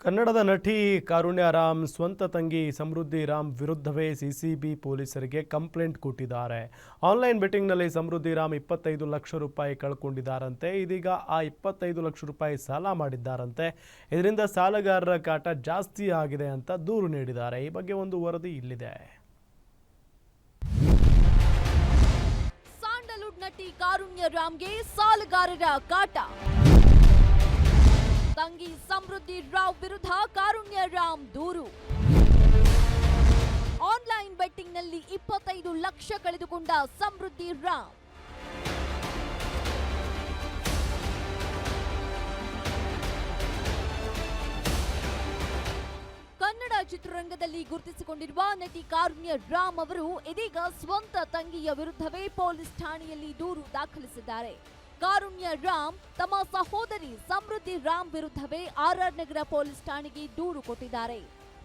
ಕನ್ನಡದ ನಟಿ ಕಾರುಣ್ಯ ರಾಮ್ ಸ್ವಂತ ತಂಗಿ ಸಮೃದ್ಧಿ ರಾಮ್ ವಿರುದ್ಧವೇ ಸಿಸಿಬಿ ಪೊಲೀಸರಿಗೆ ಕಂಪ್ಲೇಂಟ್ ಕೊಟ್ಟಿದ್ದಾರೆ. ಆನ್ಲೈನ್ ಬೆಟ್ಟಿಂಗ್ನಲ್ಲಿ ಸಮೃದ್ಧಿ ರಾಮ್ 25 ಲಕ್ಷ ರೂಪಾಯಿ ಕಳ್ಕೊಂಡಿದ್ದಾರಂತೆ. ಇದೀಗ ಆ 25 ಲಕ್ಷ ರೂಪಾಯಿ ಸಾಲ ಮಾಡಿದ್ದಾರಂತೆ. ಇದರಿಂದ ಸಾಲಗಾರರ ಕಾಟ ಜಾಸ್ತಿ ಆಗಿದೆ ಅಂತ ದೂರು ನೀಡಿದ್ದಾರೆ. ಈ ಬಗ್ಗೆ ಒಂದು ವರದಿ ಇಲ್ಲಿದೆ. ಸ್ಯಾಂಡಲ್ವುಡ್ ನಟಿ ಕಾರುಣ್ಯ ರಾಮ್ಗೆ ಸಾಲಗಾರರ ಕಾಟ. ತಂಗಿ ಸಮೃದ್ಧಿ ರಾವ್ ವಿರುದ್ಧ ಕಾರುಣ್ಯ ರಾಮ್ ದೂರು. ಆನ್ಲೈನ್ ಬೆಟ್ಟಿಂಗ್ನಲ್ಲಿ 25 ಲಕ್ಷ ಕಳೆದುಕೊಂಡ ಸಮೃದ್ಧಿ ರಾಮ್. ಕನ್ನಡ ಚಿತ್ರರಂಗದಲ್ಲಿ ಗುರುತಿಸಿಕೊಂಡಿರುವ ನಟಿ ಕಾರುಣ್ಯ ರಾಮ್ ಅವರು ಇದೀಗ ಸ್ವಂತ ತಂಗಿಯ ವಿರುದ್ಧವೇ ಪೊಲೀಸ್ ಠಾಣೆಯಲ್ಲಿ ದೂರು ದಾಖಲಿಸಿದ್ದಾರೆ. ಕಾರುಣ್ಯ ರಾಮ್ ತಮ್ಮ ಸಹೋದರಿ ಸಮೃದ್ಧಿ ರಾಮ್ ವಿರುದ್ಧವೇ ಆರ್ಆರ್ ನಗರ ಪೊಲೀಸ್ ಠಾಣೆಗೆ ದೂರು ಕೊಟ್ಟಿದ್ದಾರೆ.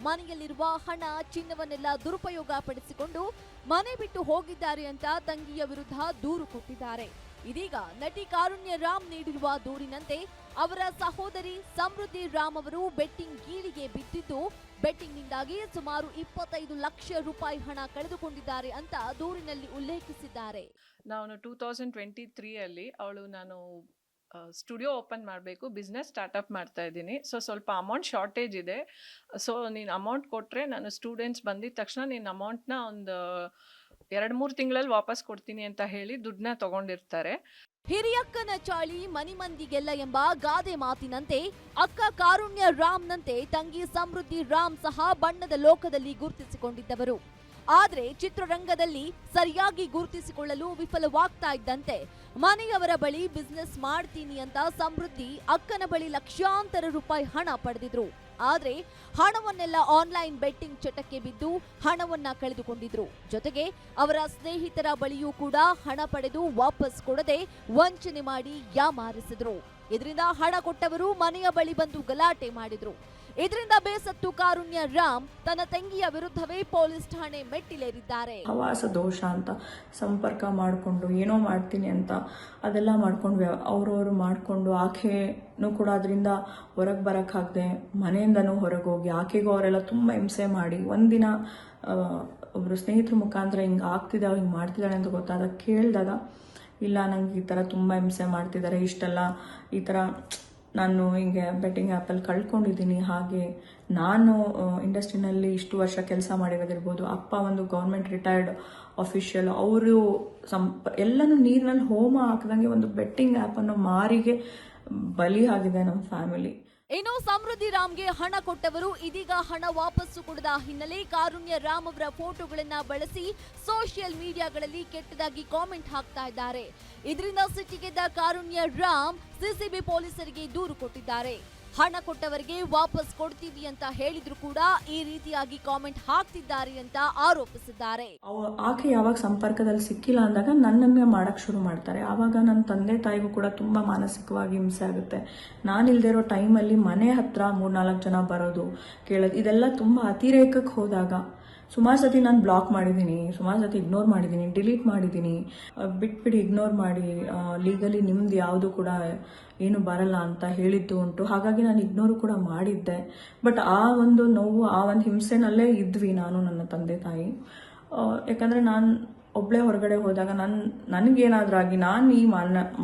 ಮನೆಯಲ್ಲಿರುವ ಹಣ ಚಿನ್ನವನ್ನೆಲ್ಲ ದುರುಪಯೋಗ ಪಡಿಸಿಕೊಂಡು ಮನೆ ಬಿಟ್ಟು ಹೋಗಿದ್ದಾರೆ ಅಂತ ತಂಗಿಯ ವಿರುದ್ಧ ದೂರು ಕೊಟ್ಟಿದ್ದಾರೆ. ಇದೀಗ ನಟಿ ಕಾರುಣ್ಯ ರಾಮ್ ನೀಡಿರುವ ದೂರಿನಂತೆ ಅವರ ಸಹೋದರಿ ಸಮೃದ್ಧಿ ರಾಮ್ ಅವರು ಬೆಟ್ಟಿಂಗ್ ಗೀಳಿಗೆ ಬಿದ್ದಿದ್ದು, ಬೆಟ್ಟಿಂಗ್ನಿಂದಾಗಿ ಸುಮಾರು 25 ಲಕ್ಷ ರೂಪಾಯಿ ಹಣ ಕಳೆದುಕೊಂಡಿದ್ದಾರೆ ಅಂತ ದೂರಿನಲ್ಲಿ ಉಲ್ಲೇಖಿಸಿದ್ದಾರೆ. ನಾನು 2023 ನಾನು ಸ್ಟುಡಿಯೋ ಓಪನ್ ಮಾಡಬೇಕು, ಬಿಸ್ನೆಸ್ ಸ್ಟಾರ್ಟಪ್ ಮಾಡ್ತಾ ಇದ್ದೀನಿ. ಸ್ವಲ್ಪ ಅಮೌಂಟ್ ಶಾರ್ಟೇಜ್ ಇದೆ. ನೀನು ಅಮೌಂಟ್ ಕೊಟ್ಟರೆ ನಾನು ಸ್ಟೂಡೆಂಟ್ಸ್ ಬಂದಿದ ತಕ್ಷಣ ನಿನ್ನ ಅಮೌಂಟ್ನ ಒಂದು 2-3 ತಿಂಗಳಲ್ಲಿ ವಾಪಸ್ ಕೊಡ್ತೀನಿ ಅಂತ ಹೇಳಿ ದುಡ್ಡನ್ನ ತಗೊಂಡಿರ್ತಾರೆ. ಹಿರಿಯಕ್ಕನ ಚಾಳಿ ಮನಿ ಮಂದಿಗೆಲ್ಲ ಎಂಬ ಗಾದೆ ಮಾತಿನಂತೆ ಅಕ್ಕ ಕಾರುಣ್ಯ ರಾಮ್ನಂತೆ ತಂಗಿ ಸಮೃದ್ಧಿ ರಾಮ್ ಸಹ ಬಣ್ಣದ ಲೋಕದಲ್ಲಿ ಗುರುತಿಸಿಕೊಂಡಿದ್ದವರು. ಆದ್ರೆ ಚಿತ್ರರಂಗದಲ್ಲಿ ಸರಿಯಾಗಿ ಗುರುತಿಸಿಕೊಳ್ಳಲು ವಿಫಲವಾಗ್ತಾ ಇದ್ದಂತೆ ಮನೆಯವರ ಬಳಿ ಬಿಸ್ನೆಸ್ ಮಾಡ್ತೀನಿ ಅಂತ ಸಮೃದ್ಧಿ ಅಕ್ಕನ ಬಳಿ ಲಕ್ಷಾಂತರ ರೂಪಾಯಿ ಹಣ ಪಡೆದಿದ್ರು. ಆದ್ರೆ ಹಣವನ್ನೆಲ್ಲ ಆನ್ಲೈನ್ ಬೆಟ್ಟಿಂಗ್ ಚಟಕ್ಕೆ ಬಿದ್ದು ಹಣವನ್ನ ಕಳೆದುಕೊಂಡಿದ್ರು. ಜೊತೆಗೆ ಅವರ ಸ್ನೇಹಿತರ ಬಳಿಯೂ ಕೂಡ ಹಣ ಪಡೆದು ವಾಪಸ್ ಕೊಡದೆ ವಂಚನೆ ಮಾಡಿ ಯಾಮಾರಿಸಿದ್ರು. ಇದರಿಂದ ಹಣ ಕೊಟ್ಟವರು ಮನೆಯ ಬಳಿ ಬಂದು ಗಲಾಟೆ ಮಾಡಿದ್ರು. ಇದರಿಂದ ಬೇಸತ್ತು ಕಾರುಣ್ಯ ರಾಮ್ ತನ್ನ ತಂಗಿಯ ವಿರುದ್ಧವೇ ಪೊಲೀಸ್ ಠಾಣೆ ಮೆಟ್ಟಿಲೇರಿದ್ದಾರೆ. ಹವಾಸ ದೋಷ ಅಂತ ಸಂಪರ್ಕ ಮಾಡಿಕೊಂಡು ಏನೋ ಮಾಡ್ತೀನಿ ಅಂತ ಅದೆಲ್ಲ ಮಾಡ್ಕೊಂಡು ಅವ್ರವ್ರು ಮಾಡಿಕೊಂಡು ಆಕೆನೂ ಕೂಡ ಅದರಿಂದ ಹೊರಗೆ ಬರೋಕ್ಕಾಗದೆ ಮನೆಯಿಂದನೂ ಹೊರಗೆ ಹೋಗಿ ಆಕೆಗೂ ಅವರೆಲ್ಲ ತುಂಬ ಹಿಂಸೆ ಮಾಡಿ ಒಂದಿನ ಒಬ್ಬರು ಸ್ನೇಹಿತರ ಮುಖಾಂತರ ಹಿಂಗೆ ಆಗ್ತಿದ್ದಾವೆ, ಹಿಂಗೆ ಮಾಡ್ತಿದ್ದಾಳೆ ಅಂತ ಗೊತ್ತಾದಾಗ ಕೇಳಿದಾಗ ಇಲ್ಲ ನಂಗೆ ಈ ಥರ ತುಂಬ ಹಿಂಸೆ ಮಾಡ್ತಿದ್ದಾರೆ, ಇಷ್ಟೆಲ್ಲ ಈ ಥರ ನಾನು ಹಿಂಗೆ ಬೆಟ್ಟಿಂಗ್ ಆ್ಯಪಲ್ಲಿ ಕಳ್ಕೊಂಡಿದ್ದೀನಿ. ಹಾಗೆ ನಾನು ಇಂಡಸ್ಟ್ರಿನಲ್ಲಿ ಇಷ್ಟು ವರ್ಷ ಕೆಲಸ ಮಾಡಿರೋದಿರ್ಬೋದು, ಅಪ್ಪ ಒಂದು ಗೌರ್ಮೆಂಟ್ ರಿಟೈರ್ಡ್ ಅಫಿಷಿಯಲ್, ಅವರು ಎಲ್ಲನೂ ನೀರಿನಲ್ಲಿ ಹೋಮ ಹಾಕಿದಂಗೆ ಒಂದು ಬೆಟ್ಟಿಂಗ್ ಆ್ಯಪನ್ನು ಮಾರಿಗೆ ಬಲಿ ಆಗಿದೆ ನಮ್ಮ ಫ್ಯಾಮಿಲಿ. ಇನ್ನು ಸಮೃದ್ಧಿ ರಾಮ್ಗೆ ಹಣ ಕೊಟ್ಟವರು ಇದೀಗ ಹಣ ವಾಪಸ್ಸು ಕೊಡದ ಹಿನ್ನೆಲೆ ಕಾರುಣ್ಯ ರಾಮ್ ಅವರ ಫೋಟೋಗಳನ್ನ ಬಳಸಿ ಸೋಷಿಯಲ್ ಮೀಡಿಯಾಗಳಲ್ಲಿ ಕೆಟ್ಟದಾಗಿ ಕಾಮೆಂಟ್ ಹಾಕ್ತಾ ಇದ್ದಾರೆ. ಇದರಿಂದ ಸಿಟ್ಟಿಗೆದ್ದ ಕಾರುಣ್ಯ ರಾಮ್ ಸಿಸಿಬಿ ಪೊಲೀಸರಿಗೆ ದೂರು ಕೊಟ್ಟಿದ್ದಾರೆ. ಹಣ ಕೊಟ್ಟವರಿಗೆ ವಾಪಸ್ ಕೊಡ್ತೀವಿ ಅಂತ ಹೇಳಿದ್ರು ಕೂಡ ಈ ರೀತಿಯಾಗಿ ಕಾಮೆಂಟ್ ಹಾಕ್ತಿದ್ದಾರೆ ಅಂತ ಆರೋಪಿಸಿದ್ದಾರೆ. ಆಕೆ ಯಾವಾಗ ಸಂಪರ್ಕದಲ್ಲಿ ಸಿಕ್ಕಿಲ್ಲ ಅಂದಾಗ ನನ್ನನ್ನೇ ಮಾಡಕ್ ಶುರು ಮಾಡ್ತಾರೆ. ಆವಾಗ ನನ್ನ ತಂದೆ ತಾಯಿಗೂ ಕೂಡ ತುಂಬಾ ಮಾನಸಿಕವಾಗಿ ಹಿಂಸೆ ಆಗುತ್ತೆ. ನಾನಿಲ್ದೇ ಇರೋ ಟೈಮಲ್ಲಿ ಮನೆ ಹತ್ರ 3-4 ಜನ ಬರೋದು ಕೇಳೋದು ಇದೆಲ್ಲ ತುಂಬಾ ಅತಿರೇಕಕ್ಕೆ ಹೋದಾಗ ಸುಮಾರು ಸತಿ ನಾನು ಬ್ಲಾಕ್ ಮಾಡಿದ್ದೀನಿ, ಸುಮಾರು ಸತಿ ಇಗ್ನೋರ್ ಮಾಡಿದ್ದೀನಿ, ಡಿಲೀಟ್ ಮಾಡಿದ್ದೀನಿ. ಬಿಟ್ಬಿಡಿ, ಇಗ್ನೋರ್ ಮಾಡಿ, ಲೀಗಲಿ ನಿಮ್ದು ಯಾವುದು ಕೂಡ ಏನು ಬರಲ್ಲ ಅಂತ ಹೇಳಿದ್ದು ಉಂಟು. ಹಾಗಾಗಿ ನಾನು ಇಗ್ನೋರು ಕೂಡ ಮಾಡಿದ್ದೆ. ಬಟ್ ಆ ಒಂದು ನೋವು, ಆ ಒಂದು ಹಿಂಸೆನಲ್ಲೇ ಇದ್ವಿ ನಾನು ನನ್ನ ತಂದೆ ತಾಯಿ. ಯಾಕಂದರೆ ನಾನು ಒಬ್ಬಳೇ ಹೊರಗಡೆ ಹೋದಾಗ ನನಗೇನಾದ್ರೂ ಆಗಿ ನಾನು ಈ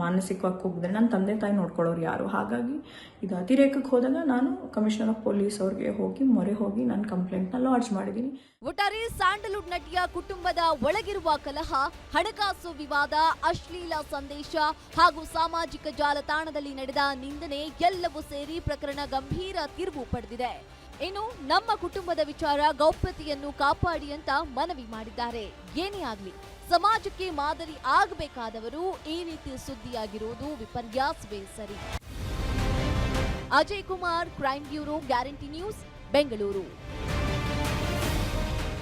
ಮಾನಸಿಕವಾಗಿ ಹೋಗಿದ್ರೆ ನನ್ನ ತಂದೆ ತಾಯಿ ನೋಡ್ಕೊಳ್ಳೋರು ಯಾರು. ಹಾಗಾಗಿ ಇದು ಅತಿರೇಕಕ್ಕೆ ಹೋದಾಗ ನಾನು ಕಮಿಷನರ್ ಆಫ್ ಪೊಲೀಸ್ ಅವ್ರಿಗೆ ಮೊರೆ ಹೋಗಿ ನಾನು ಕಂಪ್ಲೇಂಟ್ನ ಲಾಡ್ಜ್ ಮಾಡಿದ್ದೀನಿ. ಒಟ್ಟಾರೆ ಸ್ಯಾಂಡಲ್ವುಡ್ ನಟಿಯ ಕುಟುಂಬದ ಒಳಗಿರುವ ಕಲಹ, ಹಣಕಾಸು ವಿವಾದ, ಅಶ್ಲೀಲ ಸಂದೇಶ ಹಾಗೂ ಸಾಮಾಜಿಕ ಜಾಲತಾಣದಲ್ಲಿ ನಡೆದ ನಿಂದನೆ ಎಲ್ಲವೂ ಸೇರಿ ಪ್ರಕರಣ ಗಂಭೀರ ತಿರುವು ಪಡೆದಿದೆ. ಇನ್ನು ನಮ್ಮ ಕುಟುಂಬದ ವಿಚಾರ ಗೌಪ್ಯತೆಯನ್ನು ಕಾಪಾಡಿ ಅಂತ ಮನವಿ ಮಾಡಿದ್ದಾರೆ. ಏನೇ ಆಗ್ಲಿ ಸಮಾಜಕ್ಕೆ ಮಾದರಿ ಆಗಬೇಕಾದವರು ಈ ರೀತಿ ಸುದ್ದಿಯಾಗಿರುವುದು ವಿಪರ್ಯಾಸವೇ ಸರಿ. Ajay Kumar, crime bureau, guarantee news, Bengaluru.